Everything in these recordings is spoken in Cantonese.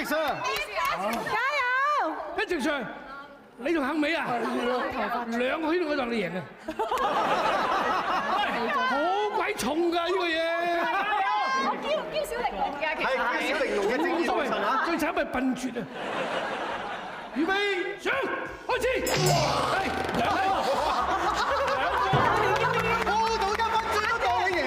Sir，加油！一直上，你仲肯尾啊？兩個圈我當你贏啊！好鬼重㗎呢個嘢。嬌小玲瓏嘅，其實係小玲瓏嘅正義女神啊！最慘係笨拙啊！預備上，開始。係兩個。我到今晚最多當你贏。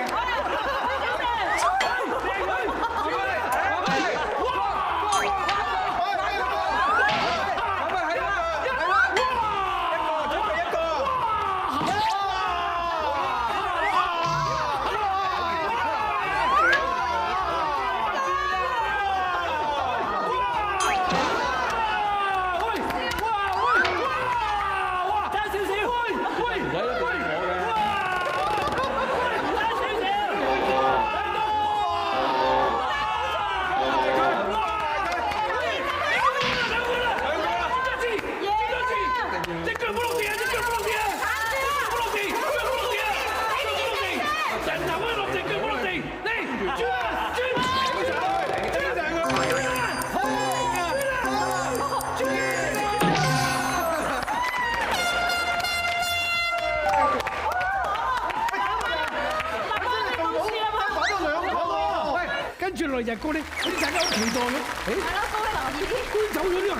跟住來日高啲，啲大家好期待嘅。係咯，高啲留意啲。搬走咗啲人。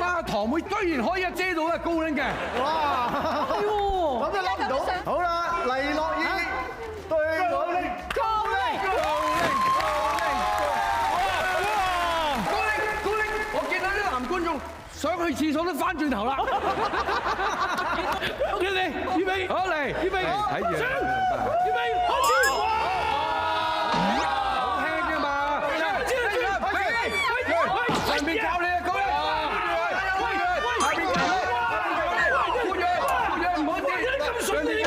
哇！堂妹居然可以遮到啊高拎嘅。哇！係喎，諗都諗唔到。好啦，黎諾懿對我哋高拎。高拎，我見到啲男觀眾想去廁所都翻轉頭啦。OK，你預備，好嚟，預備，睇住，上，預備，開始。好聽㗎嘛。上面教你啊，高拎。下邊教你。活躍，唔好跌。咁順利㗎。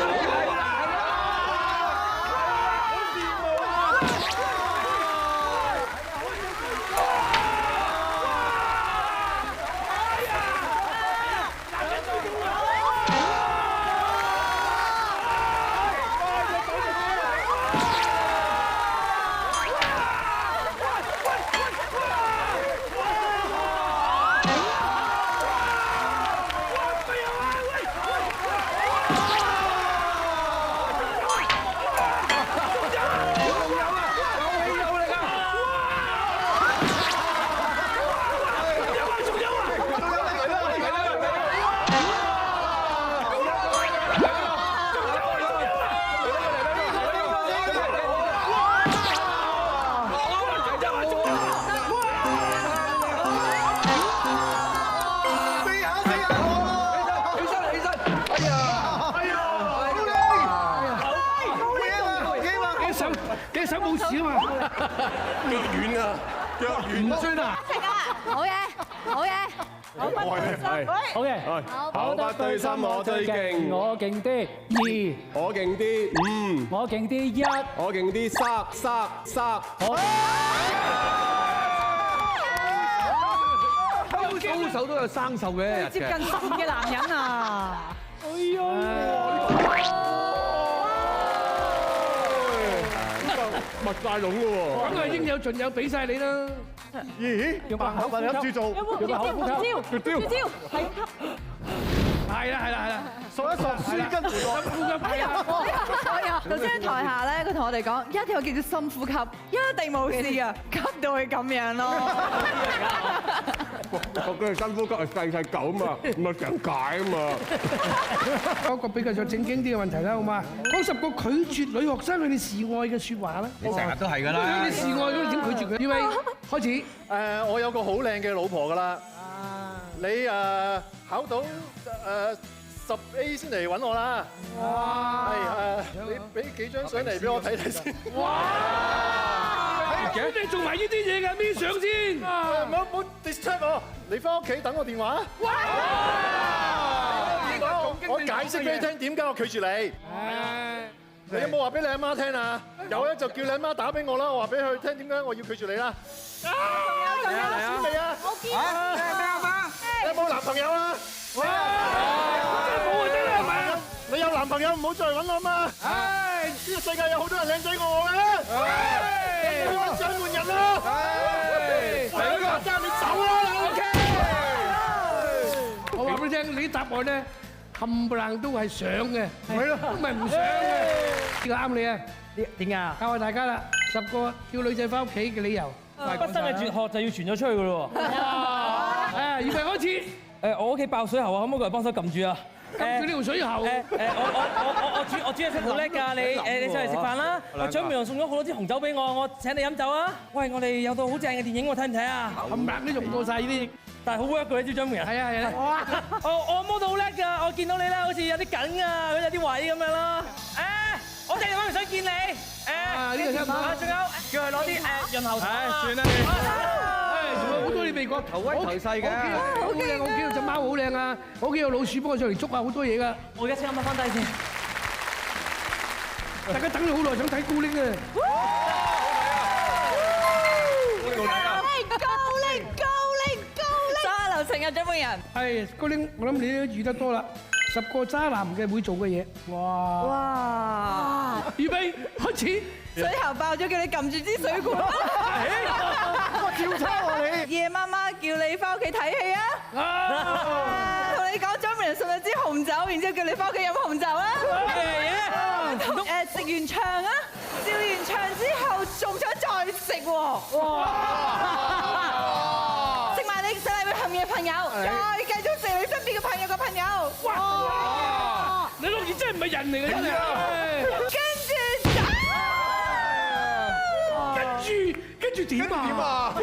幾手冇事啊嘛，腳軟啊，腳軟唔算啊。好嘢，好嘢，好不對心，好嘅，口不對心，我最勁，我勁啲，二，我勁啲，我勁啲，一，我勁啲，塞，高手都有生鏽嘅，接近10嘅男人啊！哎呀！密晒籠嘅喎，梗係應有盡有，俾曬你啦。咦？用白口飯粒住做，有冇絕招？係吸。係啦，索一索絲巾回落，呼吸係啊！頭先喺台下咧，佢同我哋講，一定要記住深呼吸，一定冇事啊，吸到佢咁樣咯。我嗰個深呼吸係細狗嘛，唔係成解啊嘛。講個比較上正經啲嘅問題啦，好嘛？講10個拒絕女學生佢哋示愛嘅説話啦。你成日都係㗎啦。佢哋示愛嗰啲點拒絕佢？預備開始。我有個好靚嘅老婆㗎啦。你考到10A 先嚟揾我啦。哇！係你俾幾張相嚟俾我睇睇先。哇！你做埋呢啲嘢㗎？邊相先？唔好 disturb 我，你翻屋企等我電話。哇！我解釋俾你聽點解我拒絕你。你有冇話俾你阿媽聽啊？有咧就叫你阿媽打俾我啦，我話俾佢聽點解我要拒絕你啦。嚟啊！未啊？我見咩阿媽？你有冇男朋友啊？哇！真係冇啊！真係係咪？你有男朋友唔好再揾我嘛！唉，呢個世界有好多人靚仔過我嘅，你揾獎換人啦！你啲答案咧冚唪唥都係想嘅，係咯，唔係唔想嘅。呢個啱你啊！點解啊？教下大家啦，10個叫女仔翻屋企嘅理由。畢生嘅絕學就要傳咗出去㗎咯喎！誒，預備開始。我屋企爆水喉啊，可唔可以過嚟幫手撳住啊？撳住呢條水喉。我煮嘢食好叻㗎，你上嚟食飯啦！掌門人送咗好多支紅酒俾我請你飲酒啊！喂，我哋有套好正嘅電影，我睇唔睇啊？冚唪唥都用過曬呢啲，但係好 work 㗎，你知掌門人。係啊係啊。我摸到好叻㗎，我見到你啦，好似有啲緊啊，有啲位咁樣啦。我哋媽咪想見你。呢個聽唔到。仲有叫佢攞啲潤喉糖啊。算啦仲有好多你未講，頭威頭勢嘅。好靚，我屋企有隻貓好靚啊！我屋企有老鼠幫我上嚟捉啊，好多嘢㗎。我而家先啱啱翻低先。大家等咗好耐，想睇高拎啊！渣流成啊，掌門人。係高拎，我諗你都遇得多啦。10個渣男嘅會做嘅嘢。哇！哇！預備開始。水喉爆咗，叫你撳住支水管。照抄啊你！夜媽媽叫你翻屋企睇戲啊！同你講，掌門人送咗支紅酒，然之後叫你翻屋企飲紅酒啊！食完場啊，笑完場之後仲想再食喎！食埋你細禮物嘅朋友，再繼續食你身邊嘅朋友嘅朋友。哇！你老爺真係唔係人嚟嘅真係。跟住點啊？好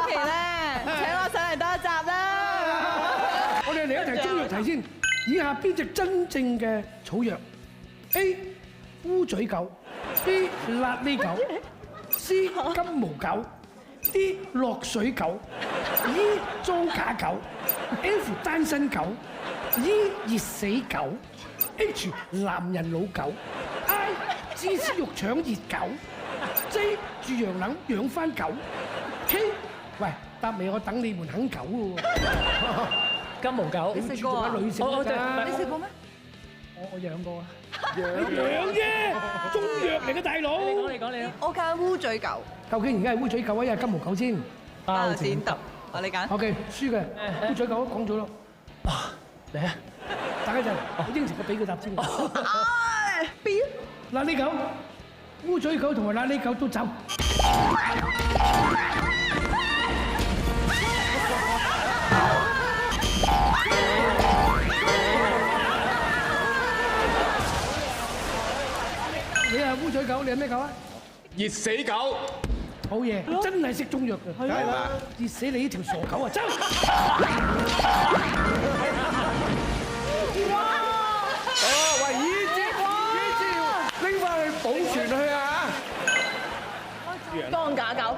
奇咧，請我上嚟多一集啦！我哋嚟一題中藥題先。以下邊隻真正嘅草藥 ？A. 烏嘴狗 ，B. 辣痢狗 ，C. 金毛狗 ，D. 落水狗 ，E. 裝假狗 ，F. 單身狗 ，E. 熱死狗 ，H. 男人老狗 ，I. 芝士肉腸熱狗。J 住洋樓養翻狗 ，K 喂答未？我等你們啃狗喎。金毛狗，你食過啊？女食㗎。你食過咩？我養過啊。養啫，中藥嚟嘅大佬。你講。我揀烏嘴狗。究竟而家係烏嘴狗啊，定係金毛狗先？包剪揼，我你揀。 OK，輸嘅烏嘴狗講咗咯。嚟啊！等一陣，我應承我俾佢答先。B。嗱呢狗。烏嘴狗同埋辣痢狗都走。你係烏嘴狗，你係咩狗啊？熱死狗。好嘢，真係識中藥嘅。係啊，熱死你呢條傻狗啊！走。喂，依招拎翻去保存去啊！裝假狗。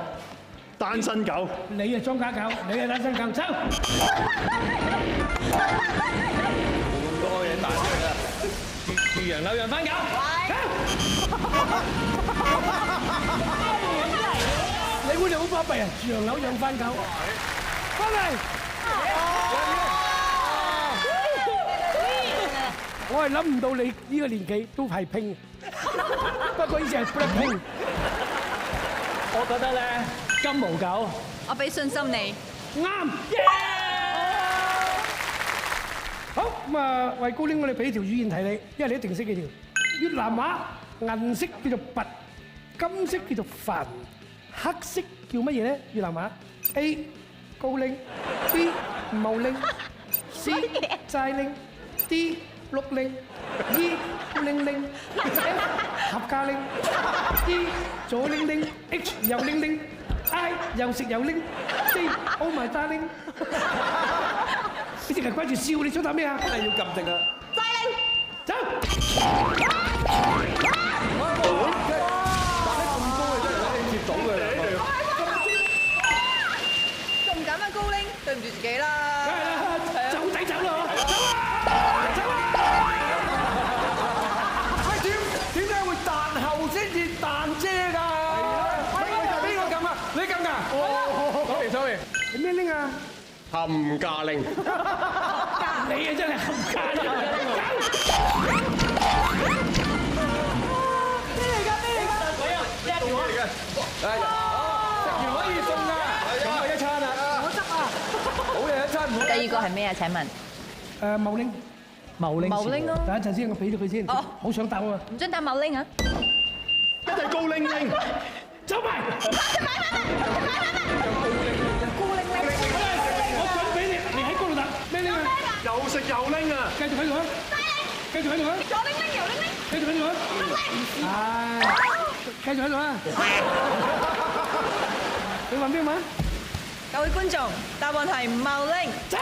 單身狗。你係裝假狗，你係單身狗，走。咁多嘢彈出嚟啦！住洋樓養翻狗。你估你好巴閉啊？住洋樓養翻狗，翻嚟！我係諗唔到你呢個年紀都係拼，不過以前係 Blackpink。我覺得咧，金毛狗。我俾信心你。啱。好咁啊，為高拎我哋俾條語言題你，因為你一定識幾條。越南話銀色叫做拔，金色叫做帆，黑色叫乜嘢咧？越南話 A 高拎 B 茂拎 C 齋拎 D 碌拎 E 拎拎 F 合家拎 E 左拎拎 H 右拎拎 I 又食又拎 J Oh my darling。你淨係掛住笑，你想答咩啊？真係要撳定啊！齋拎。走。彈得咁高嘅真係肯定接到嘅兩個。仲唔揀翻高拎？對唔住自己啦。梗係啦，走仔走咯，走啊！喂，點解會彈後先至彈遮㗎？邊個撳啊？你撳㗎？Sorry。你咩拎啊？冚家拎。你啊真係冚家拎。食完可以送㗎，咁咪一餐啊！我執啊！好嘢一餐。第二個係咩啊？請問茂拎。茂拎。茂拎咯。等一陣先，我俾咗佢先。哦好想答啊！唔准打茂拎啊！一定係高拎拎。走埋。我準俾你，你喺嗰度答咩拎啊？又食又拎啊！繼續喺度啊！繼續喺度啊！左拎拎，右拎拎，繼續喺度啊！係，繼續喺度啊！你問邊個問？各位觀眾，答案係茂拎。走！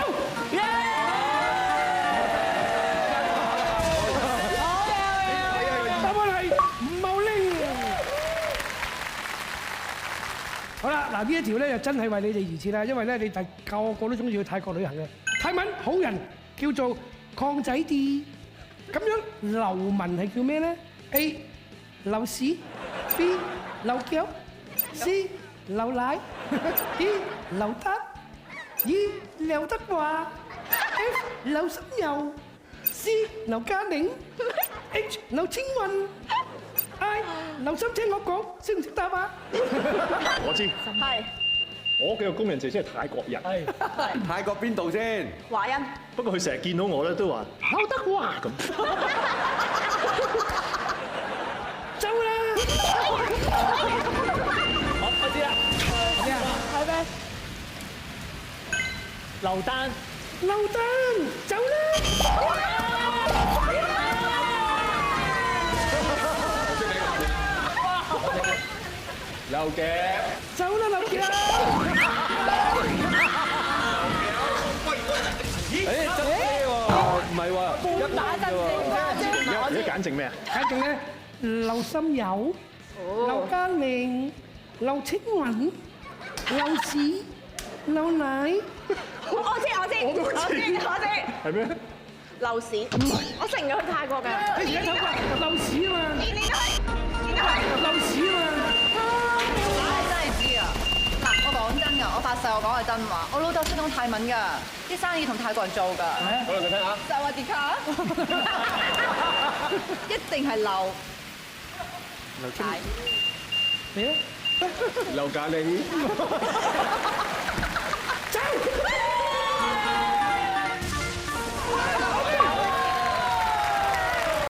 答案係茂拎。好啦，嗱呢一條咧就真係為你哋而設啦，因為咧你哋個個都中意去泰國旅行嘅。泰文好人叫做礦仔啲，咁樣流民係叫咩咧 ？A. 流屎 B. 流腳 C. 流奶 D. 流得 E. 劉德華 F. 劉心悠 C. 劉嘉玲 H. 劉青雲 I. 劉心聽我講，識唔識答啊？我知，係我嘅工人姐姐係泰國人，泰國邊度先？華欣。不過佢成日見到我咧都話劉德華咁。走啦！我知啦。係咩？劉丹。劉丹，走啦！劉嘅。走啦，劉傑！誒，真嘅喎，唔係喎，一打真你揀剩咩啊？睇住咧，劉心悠、劉嘉玲、劉青雲、劉屎、劉奶。我知。係咩？樓市，我成日去泰國㗎。你而家睇過劉屎啊嘛？年年都係。劉屎啊嘛？唉，真係知啊！嗱，我講真㗎，我發誓我講係真話。我老豆識講泰文㗎，啲生意同泰國人做㗎。好啦，你聽下。就話迪卡，一定係漏。你咧？劉嘉玲。走！